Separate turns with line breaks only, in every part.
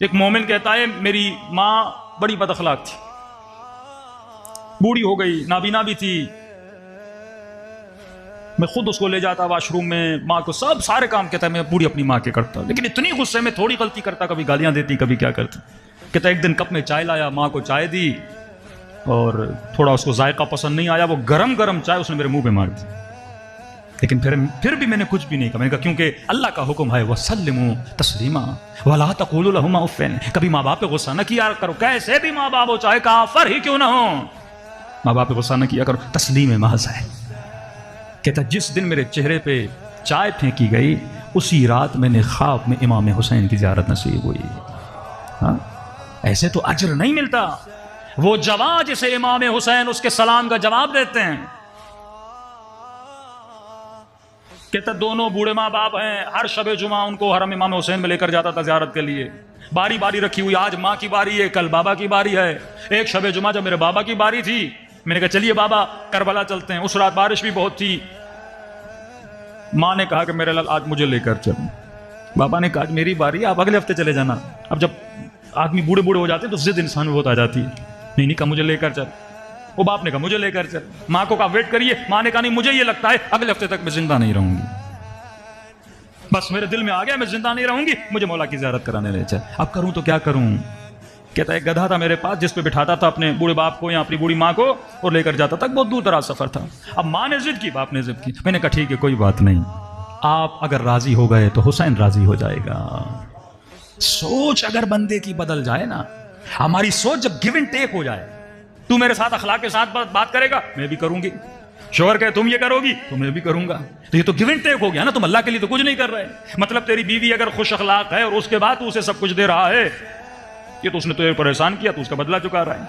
ایک مومن کہتا ہے میری ماں بڑی بد اخلاق تھی، بوڑھی ہو گئی، نابینا بھی تھی، میں خود اس کو لے جاتا واش روم میں، ماں کو سارے کام کہتا ہے میں پوری اپنی ماں کے کرتا، لیکن اتنی غصے میں تھوڑی غلطی کرتا، کبھی گالیاں دیتی کبھی کیا کرتی۔ کہتا ایک دن کپ میں چائے لایا، ماں کو چائے دی اور تھوڑا اس کو ذائقہ پسند نہیں آیا، وہ گرم گرم چائے اس نے میرے منہ پہ مار دی، لیکن پھر بھی میں نے کچھ بھی نہیں کہا۔ میں نے کہا کیونکہ اللہ کا حکم ہے وَسَلِّمُوا تَسْلِيمًا وَلَا تَقُولُوا لَهُمَا أُفٍّ، کبھی ماں باپ پہ غصہ نہ کیا کرو، کیسے بھی ماں باپ ہو، چاہے کافر ہی کیوں نہ ہو، ماں باپ پہ غصہ نہ کیا کرو، تسلیم محض ہے۔ کہتا جس دن میرے چہرے پہ چائے پھینکی گئی اسی رات میں نے خواب میں امام حسین کی زیارت نصیب ہوئی۔ ہاں ایسے تو اجر نہیں ملتا، وہ جواب جسے امام حسین اس کے سلام کا جواب دیتے ہیں۔ کہتا دونوں بوڑھے ماں باپ ہیں، ہر شب جمعہ ان کو حرم امام حسین میں لے کر جاتا تھا زیارت کے لیے، باری باری رکھی ہوئی، آج ماں کی باری ہے، کل بابا کی باری ہے۔ ایک شب جمعہ جب میرے بابا کی باری تھی، میں نے کہا چلیے بابا کربلا چلتے ہیں، اس رات بارش بھی بہت تھی، ماں نے کہا کہ میرے لال آج مجھے لے کر چل، بابا نے کہا میری باری ہے، آپ اگلے ہفتے چلے جانا۔ اب جب آدمی بوڑھے بوڑھے ہو جاتے ہیں تو ضد انسان میں بہت آ جاتی ہے، نہیں کہا مجھے لے کر چل، وہ باپ نے کہا مجھے لے کر چل، ماں کو کہا ویٹ کریے، ماں نے کہا نہیں مجھے یہ لگتا ہے اگلے ہفتے تک میں زندہ نہیں رہوں گی، بس میرے دل میں آ گیا میں زندہ نہیں رہوں گی، مجھے مولا کی زیارت کرانے لے چل۔ اب کروں تو کیا کروں؟ کہتا ہے ایک گدھا تھا میرے پاس جس پہ بٹھاتا تھا اپنے بوڑھے باپ کو یا اپنی بوڑھی ماں کو اور لے کر جاتا تھا، بہت دور دراز سفر تھا۔ اب ماں نے ضد کی، باپ نے ضد کی، میں نے کہا ٹھیک ہے کوئی بات نہیں، آپ اگر راضی ہو گئے تو حسین راضی ہو جائے گا۔ سوچ اگر بندے کی بدل جائے نا، ہماری سوچ جب گیو اینڈ ٹیک ہو جائے، تو میرے ساتھ اخلاق کے ساتھ بات کرے گا میں بھی کروں گی، شوہر کہے تم یہ کرو گی تو میں بھی کروں گا، تو یہ تو گیو اینڈ ٹیک ہو گیا نا، تم اللہ کے لیے تو کچھ نہیں کر رہے۔ مطلب تیری بیوی اگر خوش اخلاق ہے اور اس کے بعد تو اسے سب کچھ دے رہا ہے، یہ تو اس نے تجھے پریشان کیا، تو اس کا بدلہ چکا رہا ہے۔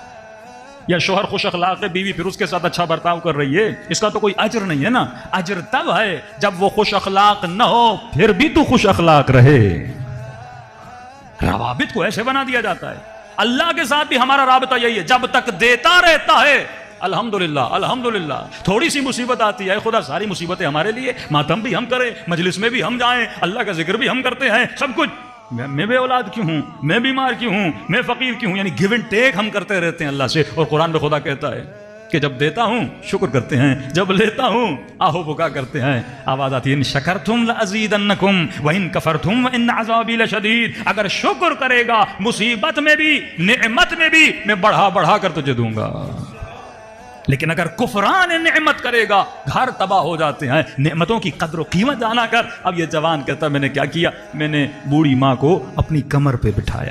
یا شوہر خوش اخلاق ہے، بیوی پھر اس کے ساتھ اچھا برتاؤ کر رہی ہے، اس کا تو کوئی اجر نہیں ہے نا۔ اجر تب ہے جب وہ خوش اخلاق نہ ہو پھر بھی تو خوش اخلاق رہے۔ روابط کو ایسے بنا دیا جاتا ہے، اللہ کے ساتھ بھی ہمارا رابطہ یہی ہے، جب تک دیتا رہتا ہے الحمدللہ الحمدللہ، تھوڑی سی مصیبت آتی ہے خدا ساری مصیبتیں ہمارے لیے، ماتم بھی ہم کریں، مجلس میں بھی ہم جائیں، اللہ کا ذکر بھی ہم کرتے ہیں، سب کچھ، میں بے اولاد کیوں ہوں، میں بیمار کیوں ہوں، میں فقیر کیوں ہوں، یعنی گیو اینڈ ٹیک ہم کرتے رہتے ہیں اللہ سے۔ اور قرآن میں خدا کہتا ہے کہ جب دیتا ہوں شکر کرتے ہیں، جب لیتا ہوں آہو بکا کرتے ہیں۔ آواز آتی ہے ان شکرتم لازیدنکم وان کفرتم وان عذابی لشدید، اگر شکر کرے گا مصیبت میں بھی نعمت میں بھی میں بڑھا بڑھا کر تجھے دوں گا، لیکن اگر کفران نعمت کرے گا گھر تباہ ہو جاتے ہیں۔ نعمتوں کی قدر و قیمت جانا کر۔ اب یہ جوان کہتا میں نے کیا کیا، میں نے بوڑھی ماں کو اپنی کمر پہ بٹھایا۔